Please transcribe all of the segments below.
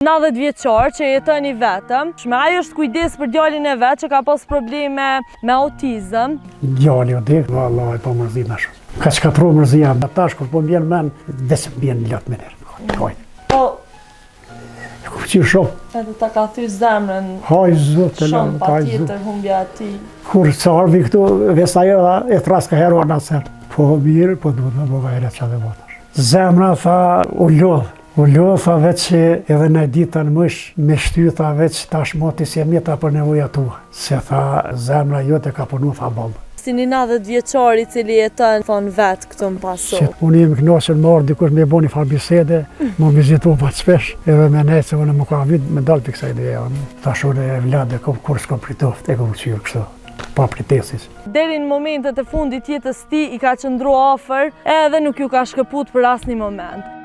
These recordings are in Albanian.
90 vjeçar që jeton i vetëm, ai është kujdes për djalin e vet që ka pas probleme me autizëm. Djali o dek, vallahi po mërzit më shumë. Ka shkatruar mërzia, tash kur po mbien mend, desë mbien lot më herë. Po, ku ti shoh? edhe ta ka thy zemrën. Haj zot, shumë patjetër humbja ati. Kur sa arvi këtu, vesa e thras ka herë anasër. Po mirë, po duhet më bëga herë çave votash. Zemra tha u lodh. U tha veç që edhe në ditën mësh me shty tha veç tash moti si e mjeta për nevoja tua. Se tha zemra jote ka punu tha ballë. Si një 90 vjeçar i cili jeton thon vet këtu në paso. Që unë jemi kënaqur më marr dikush me bëni fal bisede, më vizitu pa shpesh, edhe me nejtë se unë më ka vit me dal për kësaj ideja. Tash unë e vladë kur s'kom pritoft, e kom qyrë kështu. Pa pritesis. Deri në momentet e fundit jetës ti i ka qëndruar afër edhe nuk ju ka shkëput për asnjë moment.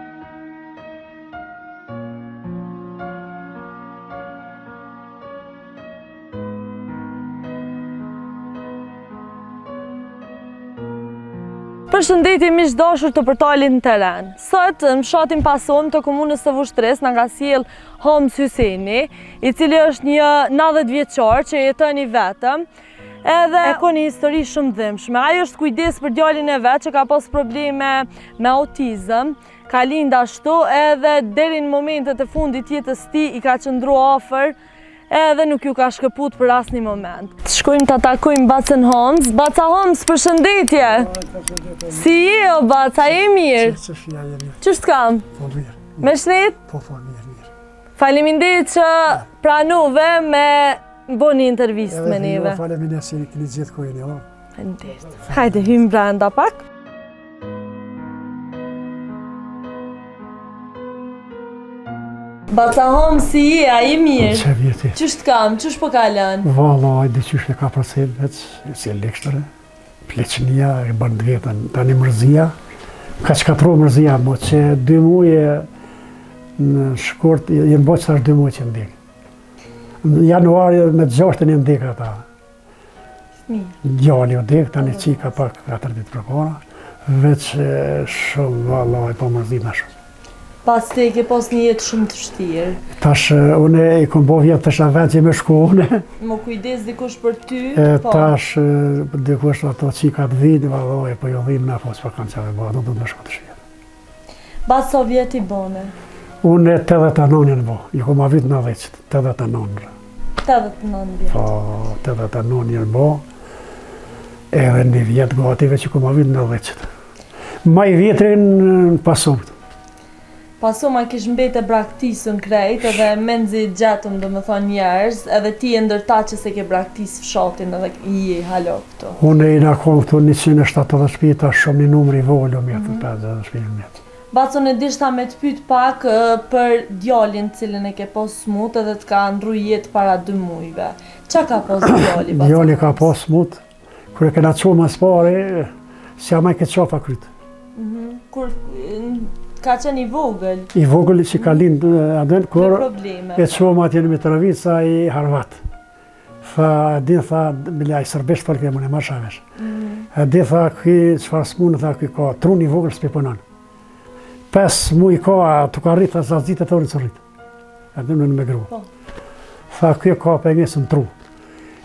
Përshëndetje miqdashur të Portalit në Teren. Sot në fshatin Pasom të komunës së Vushtres na ka sjell Homs Hyseni, i cili është një 90 vjeçar që jeton i vetëm, edhe e ka një histori shumë dhimbshme. Ai është kujdes për djalin e vet që ka pas probleme me autizëm, ka lind ashtu edhe deri në momentet e fundit jetës tij i ka qëndruar afër edhe nuk ju ka shkëput për asnjë moment. Shkojmë ta takojmë Bacën Homs. Baca Homs, përshëndetje! Si je o Baca, je mirë? Ç'është kam? Po mirë. Me shnet? Po mirë. Faleminderit që pranove me bëni intervistë me neve. Faleminderit që keni gjetë kohën, jo. Faleminderit. Hajde hym brenda pak. Baca Homs, si je, a je mirë? Që vjeti. Qështë kam, qështë po kalën? Vallahi, dhe qështë e ka përcel, veç, si e lekshtere, pleqënia, e bërë në vetën, tani mërzia, ka shkatru mërzia, mo që 2 muje në shkurt, jenë boqë tash 2 muje që ndekë. Në januari me 6 e ndekë ata. Djali o ndekë, tani qika pak 4 ditë për kona, veç shumë, vallahi, po mërzit në shumë. Pas te ke pas një jetë shumë të vështirë. Tash, une i kom bo vjetë të shavet që me shku une. Më kujdes dikush për ty? Tash, dikush ato qikat vinë, valoj, po jo dhimë me fos për kanë qave bo, nuk du me shku të shvjetë. Bas sa vjetë i bone? Une 89 bo, i kom a vitë në veqët, 89. 89 vjetë? Po, 89 bo, edhe një vjetë gative që kom a vitë në veqët. Maj vjetrin në Pasomët. Pasoma kish mbete braktisën krejt edhe menzi gjetëm do më thonë njerëz, edhe ti e ndërta që se ke braktis fshatin edhe i je halo këto. Une i nakon këtu 170 shpita, shumë një numër i vollu mjetë, 50 shpita mjetë. Bacon e dishta me të pyet pak për djalin cilën e ke pas smut edhe të ka ndru jetë para 2 mujve. Qa ka pas djali, Bacon? Djali ka pas smut, kër e kena qonë mas pare, si ama i këtë qafa krytë. Kur ka qenë i vogël? I vogël që ka lindë adën, kur e qomë atje në Mitrovica i Harvat. Tha, din tha, bila i sërbesht folke e mëne marshavesh. Din tha, këj qëfar s'munë, tha, këj ka trun i vogël s'pe pënon. 5 muj ka, të ka rritë, tha, zazit e të orën së rritë. Adën në me gru. Tha, këj ka për njësë në tru.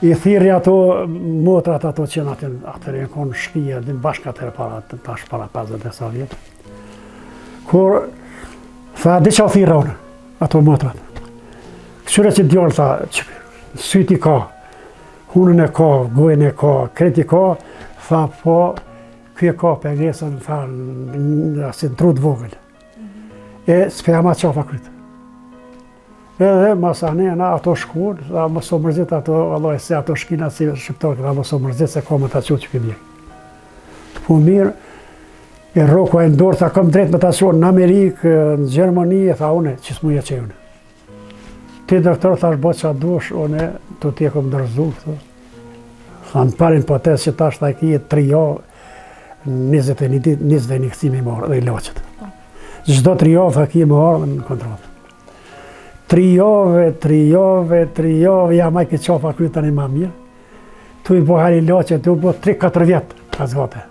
I thiri ato motrat ato që në atër e në konë shkija, din bashkë atër para, tash para 50 e sa vjetë. Kur, tha, dhe që a thira unë, ato motrat. Kësyre që djallë, tha, syti ka, hunën e ka, gojën e ka, kreti ka, tha, po, kjo ka pengesën, tha, si në trut vogël. E s'pe ama qafa krytë. Edhe masanena ato shkur, tha, mos o mërzit ato, Allah e se ato shkina si shqiptarë, tha, mos o mërzit se ka më ta qo që këmje. Po mirë, e roko e ndorë, tha, kom drejt me ta qonë në Amerikë, në Gjermani, e tha, une, që s'muja që une. Ti doktor, tha, shbo që a dush, une, të ti e kom dërzu, tha, në parin potes që tash, tha, ki e 3 javë, 21 kësimi më orë, dhe i loqët. Gjdo 3 javë, tha, ki e më orë, në kontrolë. 3 javë, ja maj këtë qafa krytë tani ma mirë. Tu i bo hali loqët, tu i bo 3-4 vjetë, ka zgate.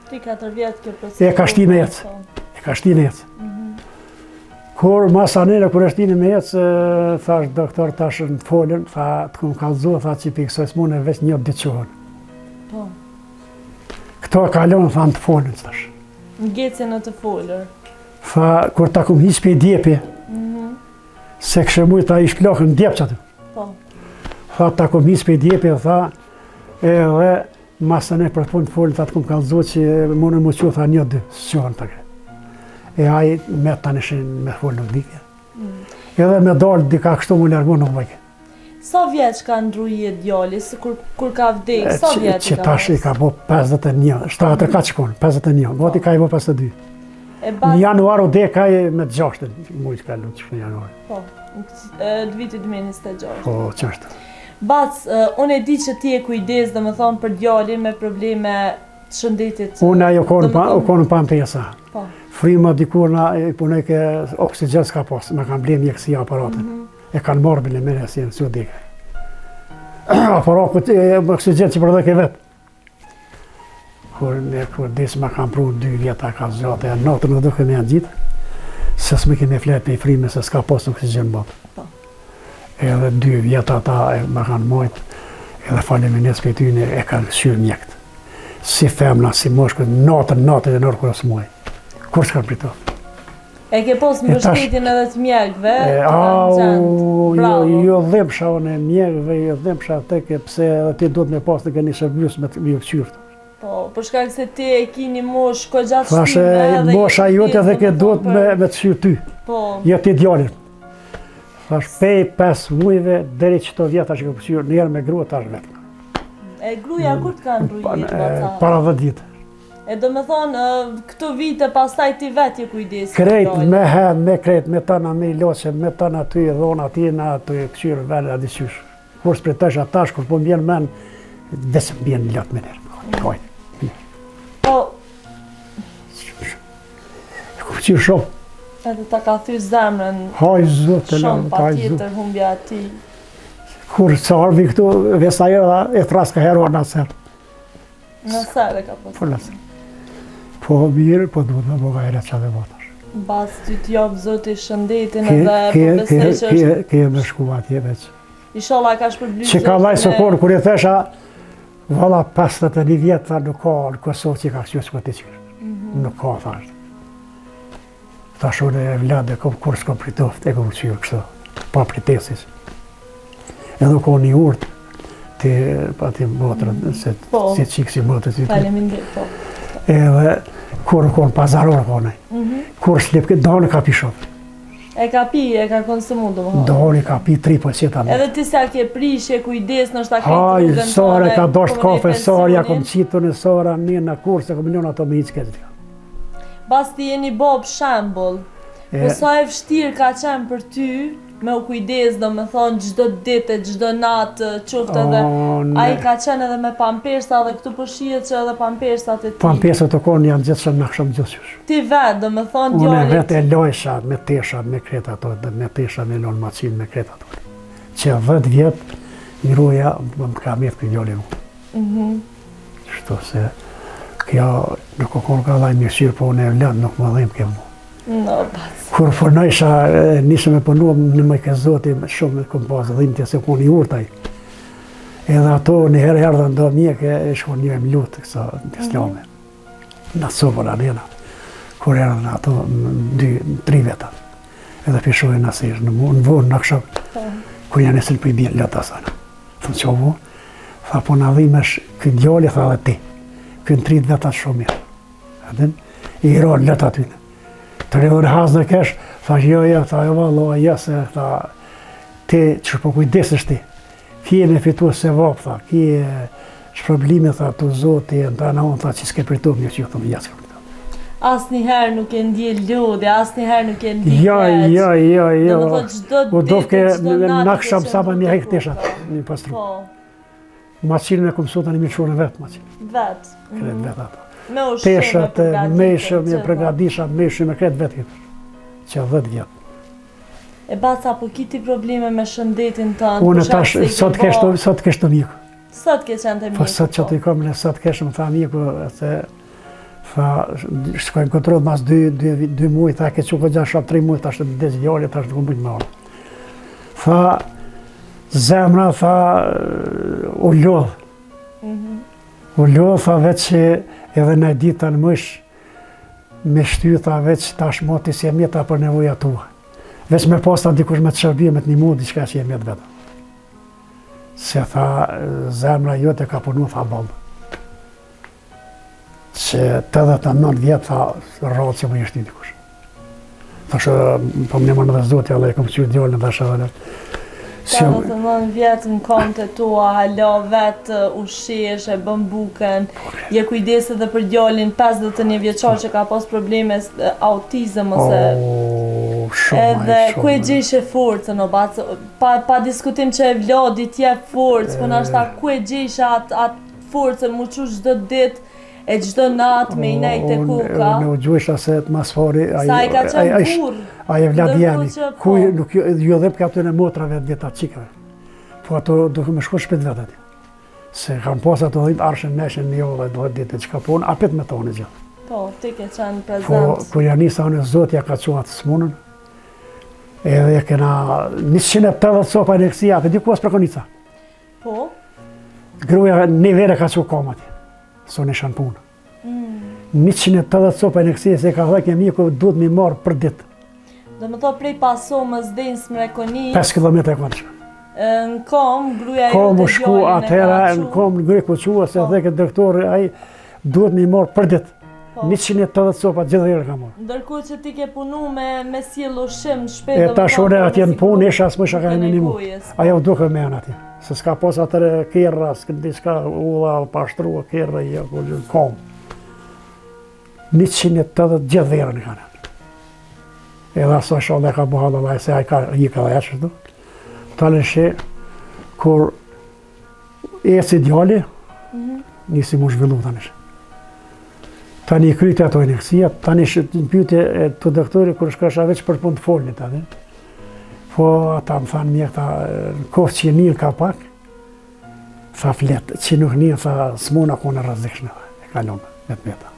3-4 vjetë kjo proces. E ka shti me ecë. Kur masanere, kur është tini me ecë, thash doktor tash në të folën, tha të këmë kallëzua, tha që i piksoj s'mune veç një dyqohën. Po. Këto kalonë, tha në të folën, thash. Ngecje në të folër. Tha, kur ta këmë hiq për i djepi, se kështë mujtë ta ish plakën djep që aty. Po. Tha, ta këmë hiq për i djepi, tha, edhe masane për të punë të folën, tha të këmë kallëzua që mune mu që, tha një dy, s'qohën të kre. E aji me të tanishin me folë nuk dikje. Edhe me dalë dika kështu mu lërgu nuk bëjke. Sa vjeç ka ndru jetë djali, se kur ka vdek, sa vjeç Që tash i ka bo 51, 74 ka që konë, 51, gati ka i bo 52. Në januar u dek ka i me 6 mujtë ka lutë që në januar. Po, në vitit 2026. Po, qështë. Bac, unë e di që ti e kujdes dhe më thonë për djalin me probleme të shëndetit. Unë ajo konë pa në pesa. Po. Frima dikur na i punoj ke oksigen s'ka pas, me kanë blem mjekësia aparatin. E kanë marrë bile mene si në së dike. Aparat oksigen që përdoj ke vetë. Kur disë me kanë pru 2 vjeta ka zgjate, e natën në duke me janë gjitë, se s'me kemi fletë me i frime se s'ka pas oksigen botë. Edhe 2 vjeta ta me kanë mojtë, edhe falemindes për tyne e kanë shyrë mjekët. Si femna, si moshkët, natën e nërë kërës muaj. Kur s'ka prito? E ke pos mbështetjen edhe të mjekëve, të kanë gjendë, bravo. Jo dhimsha unë e mjekëve, jo dhimsha teke pse edhe ti duhet me pas të këni shërbjus me të qyrtë. Po, për shkak se ti e kini mosh ko gjatë shtime Thashe, mosha jote edhe ke duhet me të qyrë ty, jo ti djalin. Thash, pej 5 mujve, deri qëto vjeta që ke qyrë, njerë me grua tash vetë. E gruja kur të kanë rrujet? Para 10 ditë. E do me thonë, këto vite pastaj ti vetë je kujdesi. Krejt me hen, me krejt, me tana me i loqe, me tana ty, dhona tina, ty këqyrë vele a diqysh. Kur s'pre tash atash, kur po mbjen men, dhe se mbjen një latë me nërë. Po... Këqyrë shumë. Edhe ta ka thy zemrën, Shumë pa tjetër humbja ati. Kur sa arvi këtu, vesa e thras ka heruar në asër. Në sere ka pas. Po nësër. Po mirë, po duhet me boga e reqa dhe botash. Bas ty t'jopë zoti shëndetin edhe po besej që është... Ke me shku atje veç. Inshallah ka shpërblysh Që ka laj sokorë, kur i thesha, vala 51 vjetë, tha nuk ka në Kosovë që ka këqyës këtë të qyrë. Nuk ka, thashtë. Thash unë e vladë, kur s'ko pritoft, e kom qyrë kështu, pa pritesis. Edhe ko një urtë, ti pa ti motrën, se si qikë si motrën. Faleminderit, po. Edhe kur konë pazarorë konë, kur s'lip këtë doni ka pi shumë. E ka pi, e ka konsumu do më hajë. Doni ka pi 3 pëlqeta me. Edhe ti sa ke prishje, kujdes, në shta këtë Haj, rrugën sore ka dosht kafe, sore ja kom pensionit. qitur në sore, një në kur, se kom njën ato me hiq këtë. Bas ti jeni bob shembull. Po sa e vështirë ka qenë për ty, me u kujdes, do me thonë, gjdo dite, gjdo natë, qoftë edhe, a i ka qenë edhe me pampersa dhe këtu përshijet që edhe pampersat e ti. Pampersat të konë janë gjithë shumë në këshëm gjithësysh. Ti vetë, do me thonë, Unë djallit. vetë e lojsha me tesha, me kreta ato, dhe me tesha me lonë macin, me kreta ato. Që 10 vjetë, një ruja, më ka metë për djallit mu. Shto se, kjo nuk o konë ka dhaj mirësirë, po unë e vletë nuk më dhejmë ke mu. No, bas. Kur fornojsha, nisëm e punu në me ke zoti, shumë kom pasë dhimtje se konë i urtaj. Edhe ato një herë erdhën do mjeke, e shkon një e mlutë kësa islame. Në sobër arena, kur erdhën ato 2-3 veta. Edhe pishojnë nësirë në vonë në këshëm, kur janë esin për i bjenë lëta sana. Thënë që ovo, tha po në dhimesh, këtë djali tha dhe ti, këtë 30 veta shumë mirë. Edhin, i ronë lëta tyne. Të revër hasë në kesh, tha jo, tha jo valo, jese, tha ti që po kujdesesh ti, kje me fitu se vapë, tha, kje shproblime, tha, të zoti, në ta në unë, tha, që s'ke pritu më një që ju thëmë jasë ka pritu. Asë njëherë nuk e ndje lodhe, asë njëherë nuk e ndje Jo, Do me thot gjdo u dofke gjdo natë. në kësham sa më një hekë teshat, një pastru. Po, Maqinë me këmë sota një milëshurën vetë, maqinë, vetë. kretë vetë ato. Me ushqime, Teshat, meshëm, një pregadisha, meshëm, e kretë vetë këtë, që 10 vjetë. E baca, po kiti probleme me shëndetin tënë? Unë tash, sot kesh të mjekë. Sot ke qenë të Po mjekë? sot që të i kom, sot kesh më tha mjeku, se Tha, shkojnë kontroll mas 2 muaj, tha, ke që këgja shab 3 muaj, tash të vdes djali, tash të ku mëjtë me orë. Tha, zemra, tha, u lodh. U lodh, tha, veç që edhe në ditë në mësh, me shty, tha, veç tash moti si e mjeta për nevoja tua. Veç me pas ta dikush me të shërbje, me të një mund, diçka që e mjetë vetë. Se tha, zemra jote ka punu, tha, balë. Që 89 vjetë, tha, rrallë që më jeshti dikush. Thashë, po më nëmën edhe zotja, ale e kom qyri djallën, thashë edhe. 89 vjetë në kam të tua, hala vetë, ushesh, e bën bukën, je kujdes edhe për djallin 51 vjeçar që ka pas probleme autizëm ose... Edhe ku e gjejsh forcën, pa diskutim që e vladi t'je forcë, po nashta ku e gjejsh atë forcën, mu që çdo ditë, e çdo natë me i nejtë e kuka. Unë u gjujshta se të mas fari, sa i ka qenë burë. Aje Vladjani, kuj nuk ju dhep ka atyre motrave të vjetat qikave. Po ato duke me shku shpit vetat. Se kam pas ato dhimë arshen neshen një dhe dohet ditë që ka po unë apet me tonë gjithë. Po, ti ke qenë prezent. Po, kur janë njësa unë zotja ka quat smunën, edhe kena 180 sopa ineksia, për di ku as prekonica. Po? Gruja një vere ka që komat. So në shanë punë. 180 sopa ineksia se ka dhe kemi ku duhet mi marë për ditë. Do më tho prej pasomës dhe në smrekonis. 5 km e kontë. Në kom, gruja ju Kom të u shku djallin e atëhera, ka në kom në grej ku qua, se dhe këtë doktori, ai duhet mi marë për ditë. 180 sopa gjithë dhe ka marë. Ndërku që ti ke punu me sjell ushqim shpejt. E ta shone atje në punë, isha s'më shaka e minimu. Ajo duke me janë atje. Se s'ka pos atëre kerra, s'ka ulla, pashtrua, kerra, kom. 180 gjithë dhe në kanë. Edhe aso shone ka buhalla laj, se aj ka jika dhe eqës du. Talën she, kur eci djali, nisi mu zhvillu tanish. Tani i kryti ato ineksia, tani në pyetje të doktori kur shkasha veç për punë të folnit atë. Po ata më thanë mjekta, në kohë që njën ka pak, tha fletë, që nuk njën, tha smuna kone rrezikshme, e kalonë, me të meta.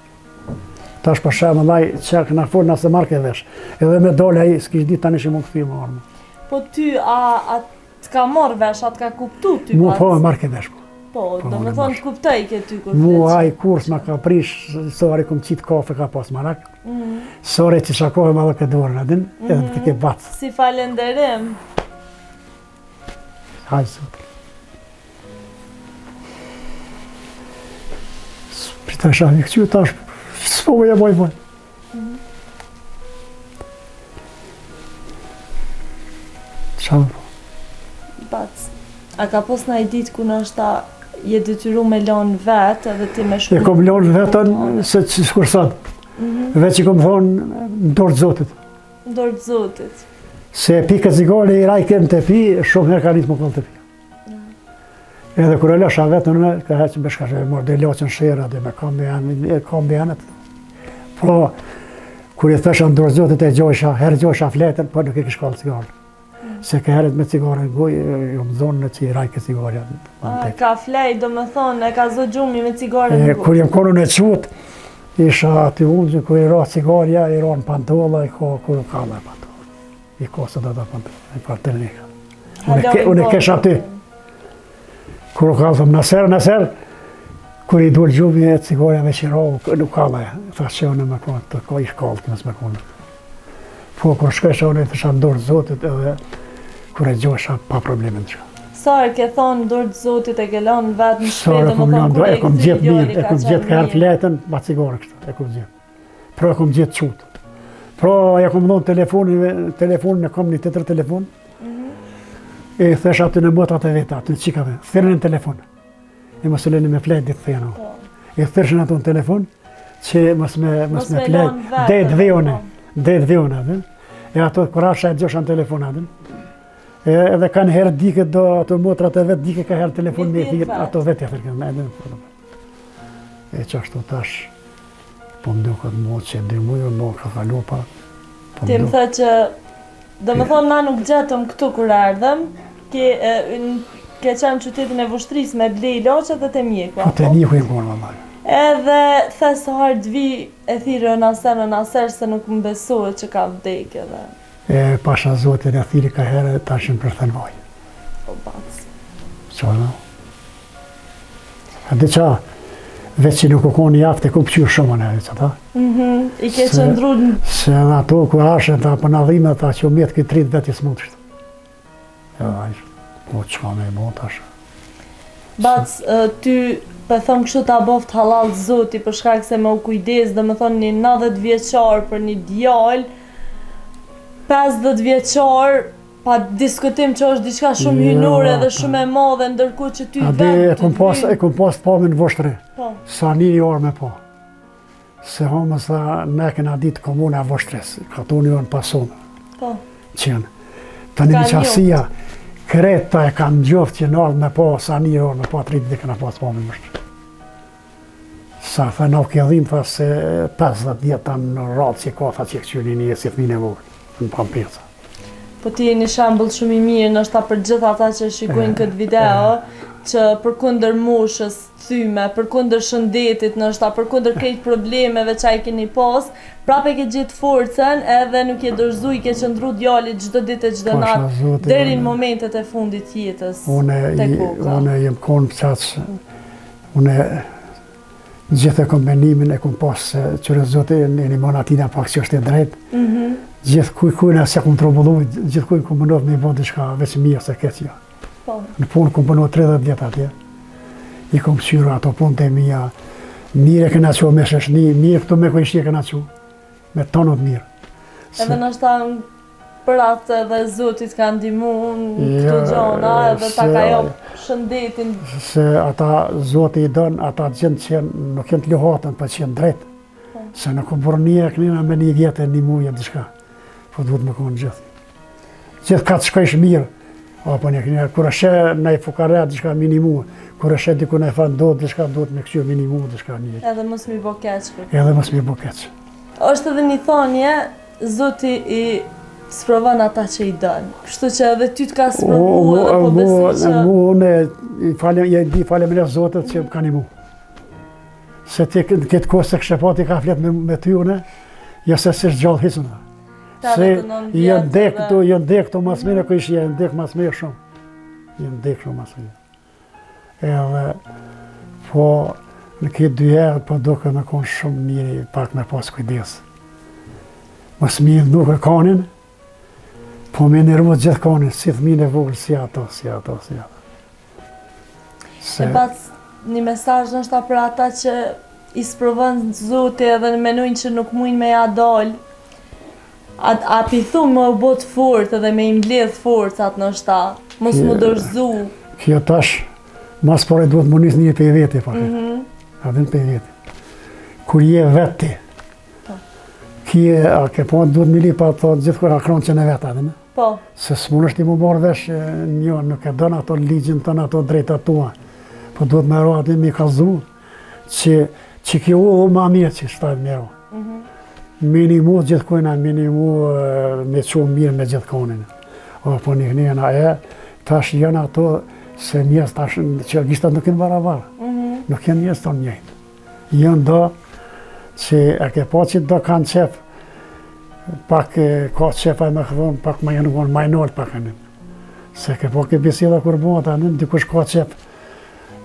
Tash për shemë laj, që këna folë nëse marrë ke vesh, edhe me dole aji, s'kish ditë tani që mund këthi më armë. Po ty, a të ka marrë vesh, a të ka kuptu ty? Mu po e marrë ke vesh. Po, do më thonë të kuptaj ke ty kur mu aj kurs ma ka prish, sori kum qitë kafe ka pas marak, sori që shakohe ma dhe këtë dorën adin, edhe të ke batë. Si falenderim. Hajë sot. Pita shafi këqy, tash, s'poveja boj. Shafi po. Bac. A ka pos në i ditë ku në është ta je detyru me lanë vetë edhe ti me shku? E kom lanë vetën se që shkursat. Veç i kom thonë në dorë të Zotit. Në dorë të Zotit. Se pikë cigare i rajkem të pi, shumë herë ka rritë më këllë të pi. Edhe kër e lësha vetën me, ka heqë me shkashe, morë dhe loqën shera dhe me kambianet. Po, kër i thësha në dorë të Zotit e gjojsha, herë gjojsha fletën, po nuk e kishë kallë cigarën. Se ka heret me cigare në goj, jo më zonë në që i rajke cigarja. Ka flej, do me thonë, e ka zë gjumi me cigare në goj. Kër jem konën e qutë, isha aty unë që kër i ra cigarja, i ra në pantolla, i ka kër u kalla e pantolla. I ka së do të pantolla, i ka të rënika. Unë e kesh aty. Kër u kalla, thëmë nëser, kër i dullë gjumi e cigarja me që i ra, nuk kalla e. Tha që unë me konë, të ka ishë kallë, këmës me konë. Po, kër shkesha unë e thësha në dorë Zotit edhe kër e gjosha pa problemin që. Sa e ke thonë dorë të Zotit e ke lanë vetë në shpetë, më thonë kër e kom gjithë mirë, e kom gjithë ka herë fletën, ba cigare kështë, e kom gjithë. Pro e kom gjithë qutë. Pro e kom dhonë telefonin e kom një të tërë telefon, e thësha aty në motrat e veta, aty në qikave, thërën në telefon. E mos e leni me fletë ditë thëjena. E thërshën ato në telefon, që mos me fletë, dhe dhjone, e ato kërasha e gjosha në telefon adin. Edhe kanë herë dike do ato motrat e vetë dike ka herë telefon me thirë, ato vetë e thërkën me edhe. E që ashtu tash, po më duket mo që 2 mujë, mo ka kalu pa. Ti më thë që, do me thonë na nuk gjetëm këtu kur ardhëm, ke qenë qytetin e Vushtrisë me blej loqet dhe të mjeku. Po të mjeku e më konë, mamaj. Edhe the se harë të vi e thirë në naser se nuk më besohet që ka vdekje dhe. Pasha Zotin e thiri ka herë, ta shim për thënoj. Po bac. Qa no? A dhe qa, veç që nuk u konë jaftë e ku pëqyrë shumë në veç, ata? I ke qëndru në... Se edhe ato ku ashe, ta për nadhime, ta që u mjetë këtë 30 vetë i smut shtë. Edhe a ishtë, po qka me i mot ashe. Bac, ty për thëmë kështu ta boft halal Zoti për shkak se me u kujdes, dhe me thonë një 90 vjeqar për një djallë, 50 vjeqar, pa diskutim që është diçka shumë hynore dhe shumë e madhe, ndërkohë që ty vetë të e kum pas pamin vështëri, sa një orë me po. Se homë sa ne kena ditë komune a vështëres, ka tu një orë pasome. Po. Qenë. Të një qasia, kreta e kam gjoftë që në orë me po, sa një orë me po, 30 dhe kena pas pamin vështëri. Sa thë në kjellim, tha se 50 djetë në ratë që ka, tha që këqyri një si fëmine vogë, në pampirca. Po ti një shambull shumë i mirë, nështë për gjithë ata që shikojnë këtë video, që përkundër moshës, thyme, përkundër shëndetit, nështë përkundër krejt problemeve që ai keni pas, prape ke gjithë forcën edhe nuk je dorëzu, i ke qëndru djallit çdo ditë e çdo natë, deri në momentet e fundit jetës te koka. Une jem konë qaqë, une gjithë e kombinimin e kom pas qërë Zotë një mon atina pak që është e drejtë, gjithë kujna se kom trobullu, gjithë kujnë kom mënov me i bo diçka veç mirë se keqja. Në punë kom përnu 30 vjetë atje, i kom qyru ato punë të mija, mirë e këna qo me sheshni, mirë këtu me kujshti e këna qo, me tonët mirë. Edhe nështë për atë edhe Zotit ka ndihmu në këto gjona edhe ta ka jopë shëndetin. Se ata Zotit i dënë, ata gjendë që nuk jenë të luhatën për që jenë drejtë. Se në kom bërë një e kënina me një vjetë e një muje diçka, po duhet me konë gjithë. Gjithë ka të shkojsh mirë, apo një kënina, kur është në i fukare diçka minimu, kur është diku në i fandot diçka, duhet me këqyr minimu diçka një. Edhe mos mi bo keqë. Edhe mos mi bo keqë. Është edhe një thonje, Zoti i sprovon ata që i dënë. Kështu që edhe ty të ka sprovu edhe po besoj që... Unë i faleminderit Zotit që ka një mu. Se ti këtë kohë se kështë pa ti ka fletë me ty une, jo se si është gjallë hisën. Se jënë dekë të mas mire, kë ishë jënë dekë mas mire shumë. Jënë dekë shumë mas mire. Edhe, po, në këtë dy herë, po duke me konë shumë mirë, pak me pas kujdes. Mas mirë nuk e kanin, po me nërmu gjithë kanin, si thmine vogël, si ato. E bac, një mesazh nështë për ata që i sprovon Zoti edhe menojnë që nuk mujnë me ja dalë. A pithu me u bot fort edhe me i mbledh forcat nështë ta, mos mu dorëzu. Kjo tash, mas pare duhet më njës një për veti, adhin për veti. Kur je veti, a ke po duhet me li pa ato gjithë kur akronë që në vetë, adhin? Po. Se s'mun është i më morë vesh një, nuk e dënë ato ligjin tënë, ato drejta tua. Po duhet me ro atë me i kalzu, që kjo u ma mirë që shtajt me ro. Minimu gjithë kojna, minimu me qumë mirë me gjithë konin. Po një kënjena tash janë ato se njës tash që gjishtat nuk jenë barabarë. Nuk jenë njës të njëjtë. Jënë do që e ke po që do kanë qep, pak ka qepa e me këdhon, pak ma jenë gonë majnol pak e njën. Se ke po ke bisida kur buat e njën, dikush ka qep,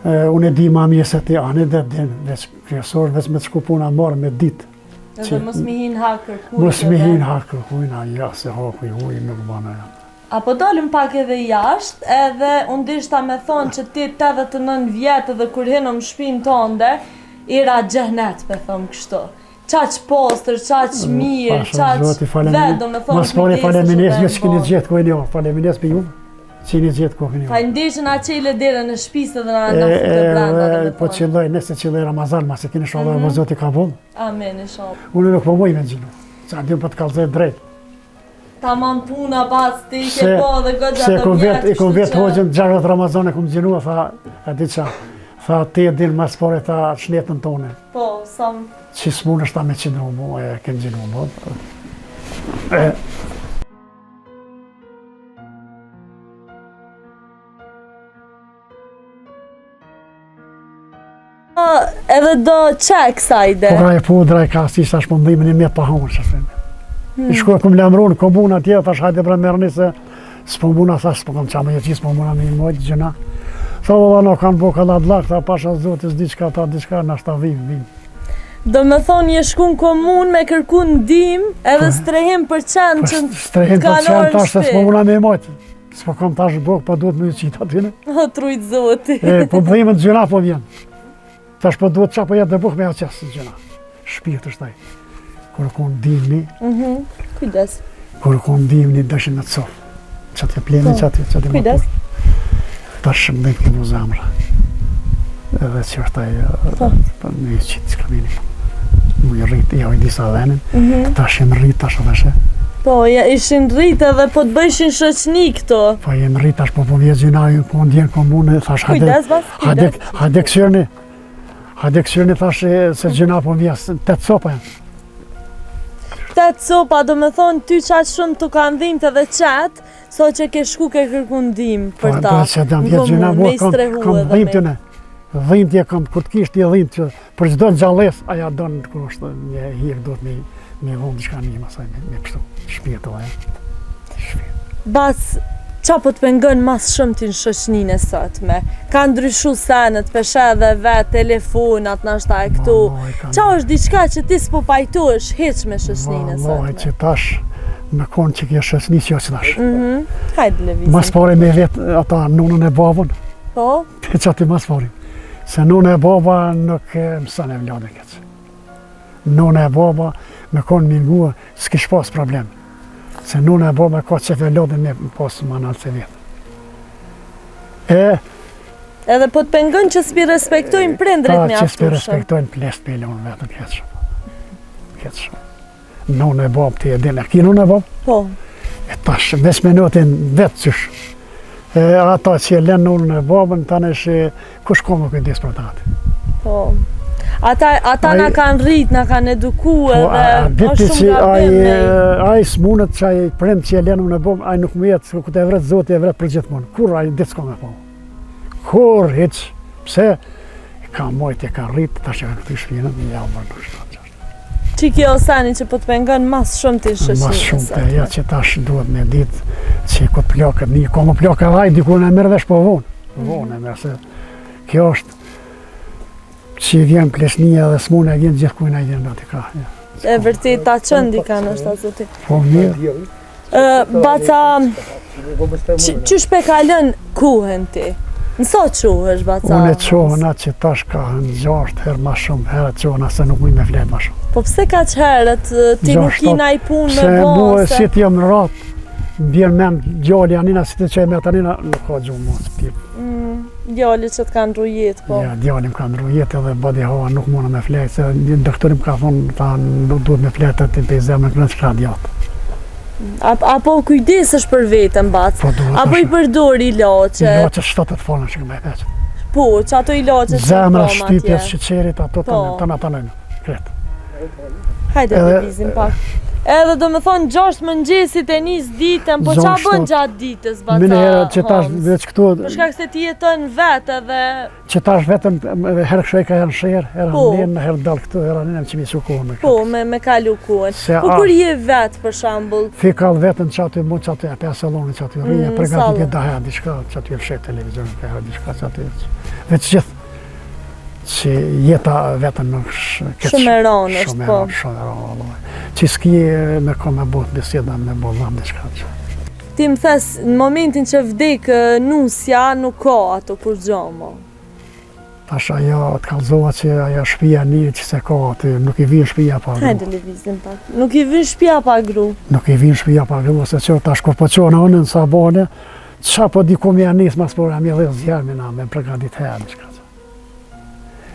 unë e di ma mirë se ti anë dhe din, veç kryesor, veç me të shku puna marë me ditë. Edhe mos mi hin hakër kujtë. Mos mi hin hakër kujna, ja se haku i huj nuk bana janë. Apo dalim pak edhe jashtë, edhe unë dishta me thonë që ti 89 vjetë dhe kur hinëm shpinë tënde, ira gjehnet, me thonë kështu. Qaq postër, qaq mirë, qaq vedo me thonë mas pari falemines, një që keni gjithë kojnë jo, falemines për ju, që një gjithë kojnë jo. Fa ndishë nga qile dire në shpisë dhe në futë brenda. Po qëlloj, nëse qëlloj Ramazan, ma se keni shaloj, më Zoti ka vullë. Amen, inshallah. Unë nuk po muj me gjillu, që andim për të kalzoj drejt. Ta man puna pas, ti i ke po dhe gëgja të vjetë. I kom vetë hoqën 6 Ramazan e kom gjinua, tha, e di qa, tha, ti e din mas pare, tha, shnetën tone. Po, sam. Që s'mun është ta me qinu mu, e kem gjinu mu. edhe do qek sajde. Po ka e pudra e ka si sa shpëndimin e mjetë pa hamër që themi. I shkoj këm lemru në komunë atje, thash hajde bre merrni se s'po muna, thash s'po kam qamë jetë, s'po muna me i mojtë gjëna. Tha valla no kanë bo kallat lak, tha pasha zotis diçka, ta diçka, nashta vim. Do me thonë je shku në komunë me kërku ndihmë edhe strehim për qenë që strehim për qenë tash se s'po muna me i mojtë. S'po kam tash bok, pa duhet me ju qita t'yne. O trujt zoti. Po dhimën gjëna po vjen. Tash po duhet qa po jetë dhe buk me aqes gjëna. Shpirë të shtaj. Kur kon ndihmni. Kujdes. Kur kon ndihmni dëshin në të sofë. Që t'je pleni, që t'je më Kujdes. Tash më bëjmë këmu zamra. Edhe që është me qitë s'kamini. Mu i rritë, ja i disa dhenin. Tash jem rritë, tash edhe shë. Po, ishin rritë edhe po të bëjshin shoqni këto. Po jem rritë, tash po vje gjinaju, po ndjenë komune, thash hajde kësyrni. Hajde kësyrni, thash se gjina po vje, 8 sopa janë. 8 sopa, do me thonë ty qatë shumë të kanë dhimt edhe qatë, so që ke shku ke kërku ndim për ta. Po, që dam vjetë gjina, kam dhimt të ne. Dhimt je kam, kur t'kisht je dhimt që për çdo në gjalles, aja donë kur është një hirë do të me vonë diçka një masaj me pështu, shpirë të vaja. Bas, qa po të pengon mas shumë ti në shoqninë e sotme? Ka ndryshu senet, peshe dhe vetë, telefonat, nashta e këtu. Qa është diçka që ti s'po pajtohesh heq me shoqninë e sotme? Moj, që tash me konë që kje shoqni që jo që tash. Hajde levizim. Mas pare me vetë ata nunën e babën. Po? Te që ati mas pare. Se nunë e baba nuk mësën e vlade këtë. Nunë e baba me konë mingua, s'kish pas problem. Se nunë e baba ka që vlade me pas manal se vetë. Edhe po të pengon që s'pi respektojnë prindrit me që s'pi aftushëm. respektojnë plesht milion vetëm këtë shumë. Këtë shumë. Nunë e baba ti e din, e ki nunë e baba? Po. E tash, ves minutin vetë qysh. Ata që e lenë nunën e babën, tani kush ko më këndis për ta ati. Po. Ata na kanë rrit, na kanë eduku edhe është shumë gabim. Ai s'munët që ai prind që e lenë nunën e babën, ai nuk më jetë, ku të e vret Zoti e vret për gjithmonë. Kur ai ditë s'ka me po. Kur hiç, pse? Ka mojt e ka rrit, tash e ka këtu shpinën, ja më nuk shtatë. Që kjo osani që po të pengon mas shumë të shoqninë. Mas shumë të, ja që tash duhet me ditë që këtë plakët një, ka më plakë vaj, dikur në merë vesh po vonë. Vonë e merë, se kjo është që vjen plesnia dhe s'mune e vjen gjithë kujna i vjen dati ka. E vërtet ta qëndi ka në shta zoti. Po mirë. Baca, që shpe kalën kuhen ti? Nëso quhesh, Baca? Unë e qohën atë që tash ka në 6 herë ma shumë, herët qohën atë se nuk mujnë me fletë ma shumë. Po pse ka që herët ti nuk kina i punë me Se mu bose? si t'jem në ratë, më bjerë men gjalli anina, si të qaj me tanina, nuk ka gjumë mos t'pip. Djalli që t'kan ndru jetë, po. Ja, djalli më ka ndru jetë edhe badi hava nuk muna me fletë, se doktorim ka thonë, ta duhet me fletë të pe zemën kënë që ka djatë. Apo kujdesesh për vetën, Bac? Apo i përdor ilaçe? Ilaçe shtatë të falën që këmë e peqë. Po, që ato ilaçe që zemra, shtypjes, shqeqerit, ato të në tanojnë, kretë. Hajde të vizim pak. Edhe do me thonë 6 mëngjesit e nis ditën, po qa bën gjatë ditës, Baca? Mine herë që tash veç këtu... Për shkak se ti jeton vetë edhe... Që tash vetën herë këshoj ka herë shërë, herë nënë, herë dalë këtu, herë nënë që mi që kohën me këtë. Po, me kalu kohën. Po kur je vetë për shambull? Fi kalë vetën që aty mund që aty e pe salonin që aty rrije, pregatit e dahe diçka, që aty e fshet televizionin pe herë diçka që aty... Veç gjithë që jeta vetën nuk këtë shumë e ranë është, po. Shumë e ranë, që s'ki me ka me botë biseda me bollëm diçka që. Ti më thes, në momentin që vdek nusja, nuk ka ato kur gjama. Tash ajo të kalzova që ajo shpia një që se ka aty, nuk i vinë shpia pa gru. Hajde levizim pak. Nuk i vinë shpia pa gru. Nuk i vinë shpia pa gru, se që tash kur po qona unë në sabone, qa po di ku me janis mas por e mi dhe zjarë me pregadit herë diçka.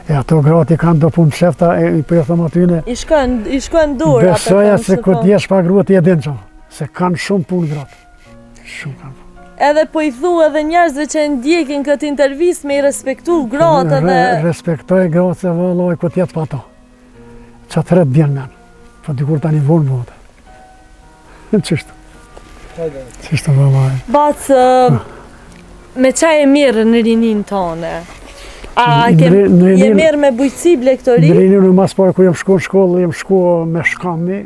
E ato grati kanë do punë shefta, i për thëmë atyne... I shkojnë dorë, atë besoja se ku t'jesh pa gruat i edin që, se kanë shumë punë gratë. Shumë kanë punë. Edhe po i thu edhe njerëzve që ndjekin këtë intervjist me i respektu gratë edhe... Respektoj gratë se vëlloj ku t'jetë pa to. Qa të rëtë bjenë menë, po dikur tani vonë më vëtë. Qështë? Bacë, me qaj e mirë në rinin tone? A je merë me bujqësi blektori? Në Rinin, në mas pare, kur jem shku në shkollë, jem shku me shkami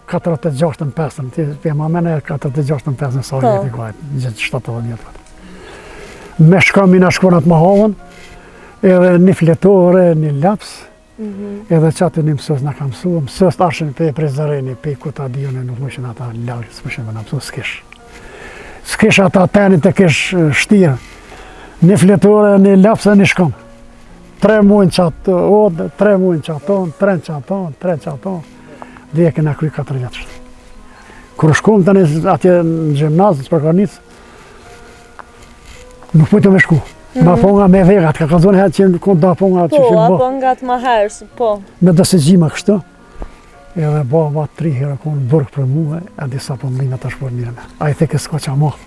46-5, për ma mene 46-5 në sa vjetë i kajtë, gjithë 70 vjetë. Me shkami në shkonat më havën, edhe një fletore, një laps, edhe që atë një mësës në kam mësu, mësës të ashen për prezareni, për kuta dione, nuk më shenë ata lagë, së më shenë në mësu, s'kish. S'kish ata tenit të kish shtirë, një fletore, një laps dhe një shkom. 3 muajnë që atë odë, 3 muajnë që aton, 3 që aton, 3 që aton, dhe e kena kry 4 vjetës. Kër shkom të një atje në gjimnazë, në Sparkanicë, nuk pujtë me shku. Ma ponga me vegat, ka zonë herë që në kënë da ponga që që Po, ponga të ma herës, po. Me dëse gjima kështu, edhe baba 3 herë kënë bërgë për muhe, e disa për mlina të shpër njërë me. A i theke s'ka qa math.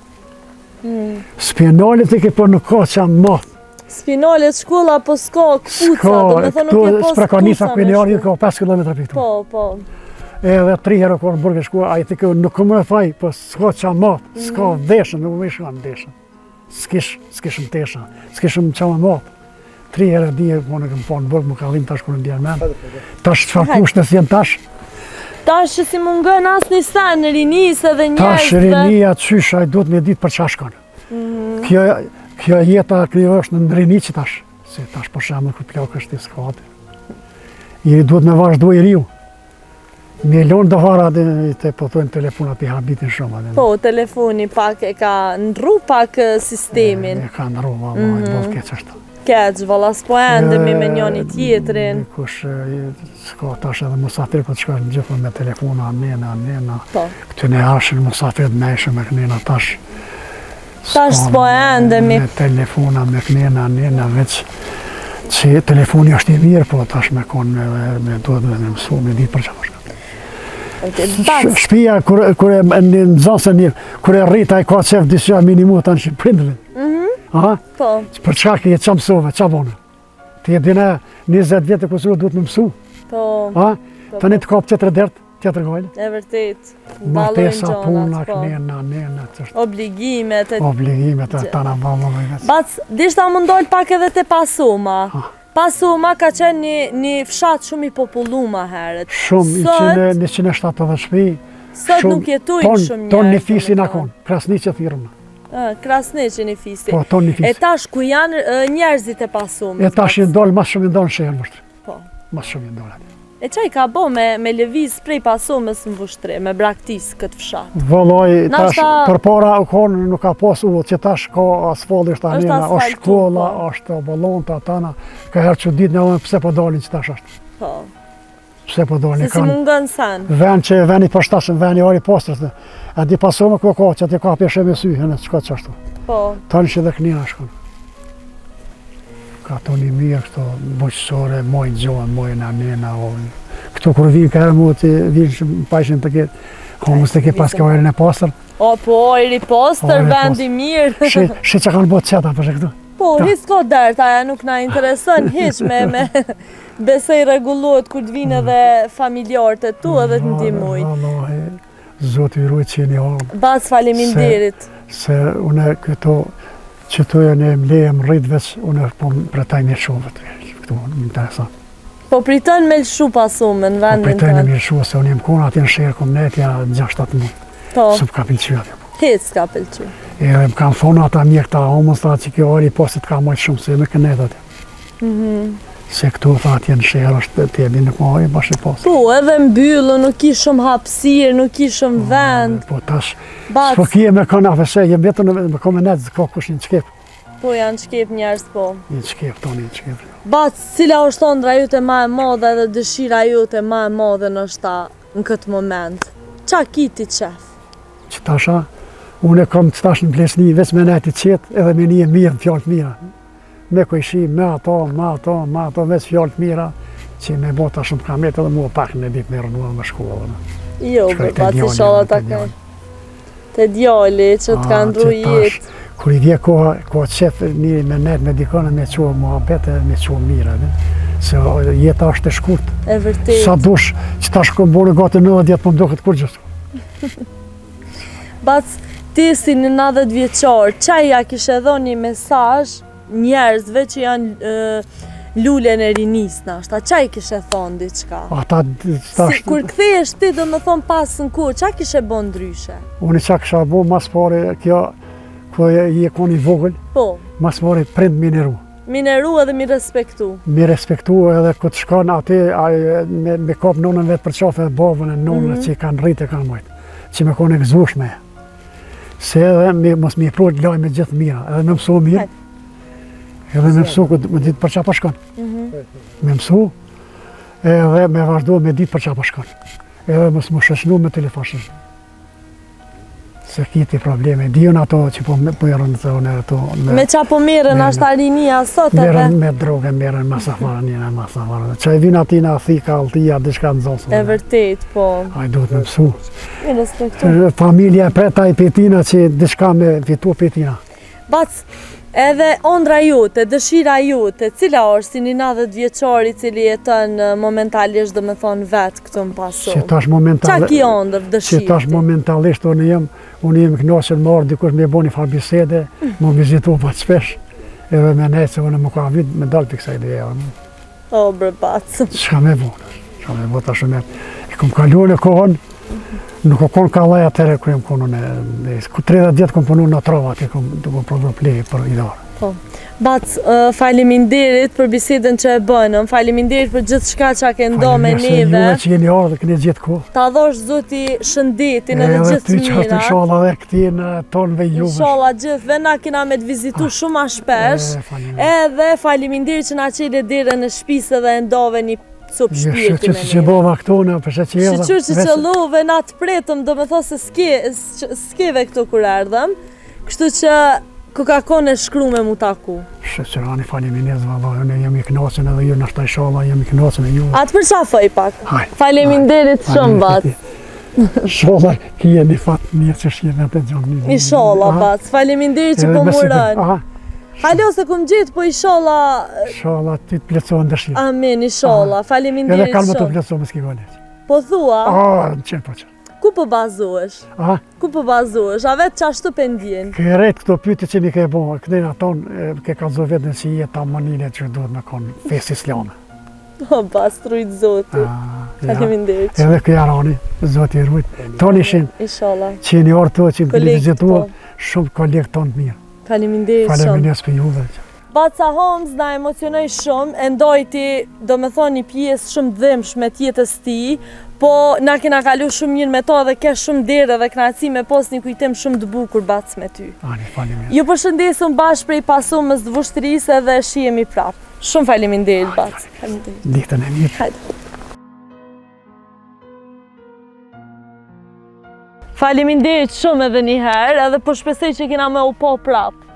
Spinalit e ke për nuk ka qa math. Spinalit shkolla po s'ka këpuca, do me thë nuk je po Sprekanisa për një arjit ka 5 km për këtu. Po, po. Edhe 3 herë kënë bërgë shku, a i theke nuk këmë e faj, për s'ka qa math, s'ka deshën, nuk më ishka në deshën. S'kishëm tesha, s'kishëm qama matë. 3 herë dhije, po në këmë po në bërgë, më ka dhim tash kërë në djerë menë. Tash qëfar kushtes jenë tash? Tash që si mungën asë një sen, rinis edhe njerëzve. Tash rinia qysha i duhet me ditë për qashkon. Kjo jeta kjo është në rini që tash. Se tash për shemë këtë plakë është i skati. I duhet me vazhdo i riu. Milion do vara të pëtojnë telefonat i habitin shumë. Po, telefoni pak e ka ndru pak sistemin. E ka ndru, valla, i bëllë keq është. Keq, valla, s'po endemi me njoni tjetrin. Kush, s'ka tash edhe musafir, këtë shka në gjithë me telefona, nena. Po. Këtë ne ashen musafir të mejshë me kënena tash. Tash s'po endemi. Me telefona, me kënena, veç që telefoni është i mirë, po tash me konë, me duhet me mësu, me ditë për që përshka. Shpia, kër e në nëzënse një, kër e rrita i ka qef disja minimu të në që prindëve. Po. Për çka ke qa mësove, qa bone? Ti e dine 20 vjetë kësuru duhet me mësu. Po. Të një të kapë tjetër dert, tjetër gajle. E vërtet. Martesa, puna, nena, obligimet. Obligimet e tana valove. Bac, dishta më ndoll pak edhe te Pasoma. Pasoma ka qenë një fshat shumë i populluar herët. Shumë, 170 shpi. Sot nuk jetojnë shumë njerëz. Ton një fisi në konë, Krasniq e thirëmë. Krasniq e një fisi. Po, ton një fisi. E tash ku janë njerëzit e Pasomës? E tash i ndollë, mas shumë i ndollë në shërë mështërë. Po. Mas shumë i ndollë. E qaj ka bo me lëviz prej Pasomës në Vushtre, me braktis këtë fshat? Vëlloj, tash për para u konë nuk ka pos ullë, që tash ka asfalt është anena, është shkolla, është ballonta tana, ka herë që ditë në ome pse po dalin që tash është. Po. Pse po dalin, se si mungën sen. Vend që veni përshtashën, veni ari postrës, a di Pasoma ku ka, që ati ka peshe me sy, hënë, që ka që ashtu. Po. Tanë që dhe kënina shkonë. Ka to një mirë, këto bojqësore, mojnë gjohën, mojnë anena, këto kur vinë ka herë mu të vinë që pajshin të ketë, homës të ketë pas ka ojrën e pastër. O, po, ojri pastër, vendi mirë. Shi që kanë bërë qeta përshë këtu. Po, hisë ko dërtë, aja nuk na interesën, hiq me besej regulohet kur të vinë edhe familjarët e tu edhe të ndihmojnë. Zotë i rujtë që jeni harë. Bas faleminderit. Se une këto që të e në mleje më rritë veç, unë po pretaj me shumë këtu, më interesant. Po pritën me lëshu Pasomën në vendin të? Po pritën me lëshu, se unë jem kona ati në shërë, kom netja 6-7 mund. Po. Së më ka pilqy atë. Hecë s'ka pilqy. E më kanë thonë ata mjek ta homës, ta që kjo ari posit ka mojtë shumë, se me kënet atë. Se këtu tha atje në shërë është të ebi nuk ma ari bashkë i posit. Po, edhe mbyllë, nuk ishëm hapsirë, nuk ishëm vend. Po tash, s'po kje me kanë afese, jem vetën me komenet, ka kush një qkep. Po, janë qkep njerës, po. Një qkep, toni një qkep. Bac, cila është ondra jute ma e madhe dhe dëshira jute ma e madhe në këtë moment? Qa kiti qef? Që tasha, unë e kam të tash në plesni, veç me nejti qetë edhe me një mirë në fjallë të mira. Me kojshi, me ato, veç fjallë të mira, që me bota shumë kamet edhe mua pak në ditë me rënua me shkollë. Jo, bac, i shala ta kaj. Te djali që të ka ndru jetë. Kër i vje koha qefë një me nejtë me dikone me qohë muhabet e me qohë mira. Se jeta është e shkurt. E vërtet. Sa dush që ta shko më bërë gati 90 po më do këtë kur gjithë. Bac, ti si në 90 vjeqarë, qaj ja kishe dho një mesazh njerëzve që janë lulen e rinis nashta, qa i kishe thonë diçka? Ata Kur kthehesh ti do më thonë pas në kur, qa kishe bo ndryshe? Unë qa kisha bo mas pare kjo, ku i e koni vogël, Po, mas pare prind mineru. mineru edhe mi respektu. Mi respektu edhe këtë shkon ati me kap nonën vetë për qafe dhe babën e nonën që i kanë rritë e kanë mojtë, që me kone gëzushme. Se edhe mos mi pru laj me gjithë mira, edhe me mësu mirë, edhe me mësu me ditë për qa për shkon. Me mësu, edhe me vazhdo me ditë për qa për shkon. Edhe mos më shëshnu me telefashin. Se kiti probleme, dijon ato që po mërën të one ato. Me qa po merën ashtë rinia sot edhe? Merën me droge, merën masafarë njëna, masafarë. Që e vinë atina thika, altia, diçka në zosën. E vërtet, po. Aj duhet me mësu. Mi respektu. Familja e preta i petina që diçka me fitu petina. Bac, edhe ondra jote, dëshira jote, cila është si një 90 vjeçari cili jeton momentalisht dhe me thonë vetë këtë më pasu? Që tash momentalisht... Qa ki ondër dëshirë? Që tash momentalisht unë jem knasën marrë dikush me bo një farë bisede, më vizitu pa të shpesh, edhe me nejtë se unë më ka vit me dalë për kësa ideja. O, bre, bac. Shka me bo tash me... I kom kalu në kohën, nuk o konë ka laj atëre ku jem konë në... 30 djetë kom punu në trova, ati kom prodhu plejë për idarë. Po. Bac, faleminderit për bisedën që e bënëm, faleminderit për gjithë shka që a ke ndo me neve. Faleminderit se juve që jeni ardhë këne gjithë kohë. Ta dhosh zoti shëndetin edhe gjithë Edhe ty që mirat. inshallah dhe këti në tonëve juve. Inshallah gjithëve na kena me të vizitu shumë a shpesh. Edhe faleminderit që na qele dire në shpisë dhe ndove një cup shpirti me Që bova këtu në përse që edhe. Shqyqyr që qëllove na të pretëm, do me thosë se skeve këtu kur ardhëm. Kështu që ku ka kone shkru me mu taku. Shqyrani faleminderit valla, unë jam i knasën edhe ju nashta inshallah jam i knasën e juve. Atë për qafoj pak. Hajde. Faleminderit shumë Bac. Inshallah ki jeni fat mirë që shqyrë të gjonë një. Inshallah Bac, faleminderit që po murën. Halo se kum gjitë, po inshallah... Inshallah ti të plëcohen dëshirë. Amin, inshallah, faleminderit Edhe kalmë të shumë. plëcohen më s'ki golet. Po thua, 100%. ku po bazohesh? Ku po bazohesh? A vetë qashtu pendjen? Ke rejtë këto pyte që mi ke bo, këtejnë aton ke kalzo vetën si jetë amanile që duhet me konë fesë islame. O, bas, trujt zoti. Faleminderit. Edhe këja rani, zoti i rujt. Tonë ishin Inshallah. që një orë të që më Kolegë, vizitua, po. shumë kolegë tonë të mirë. Faleminderit shumë. Faleminderit për juve. Baca Homes na emocionoj shumë, e ndojti, do me thonë, një pjesë shumë dhëmshme tjetës ti, po na kena kalu shumë mirë me to dhe ke shumë derë dhe knaci me pos një kujtim shumë të bukur Bac me ty. Ani, faleminderit. Ju përshëndesëm bashkë prej pasumës të Vushtërisë dhe shihemi prapë. Shumë faleminderit Bac. Faleminderit. Ditën e mirë. Hajde. Faleminderit shumë edhe një herë, edhe po shpresoj që kena me u po prapë.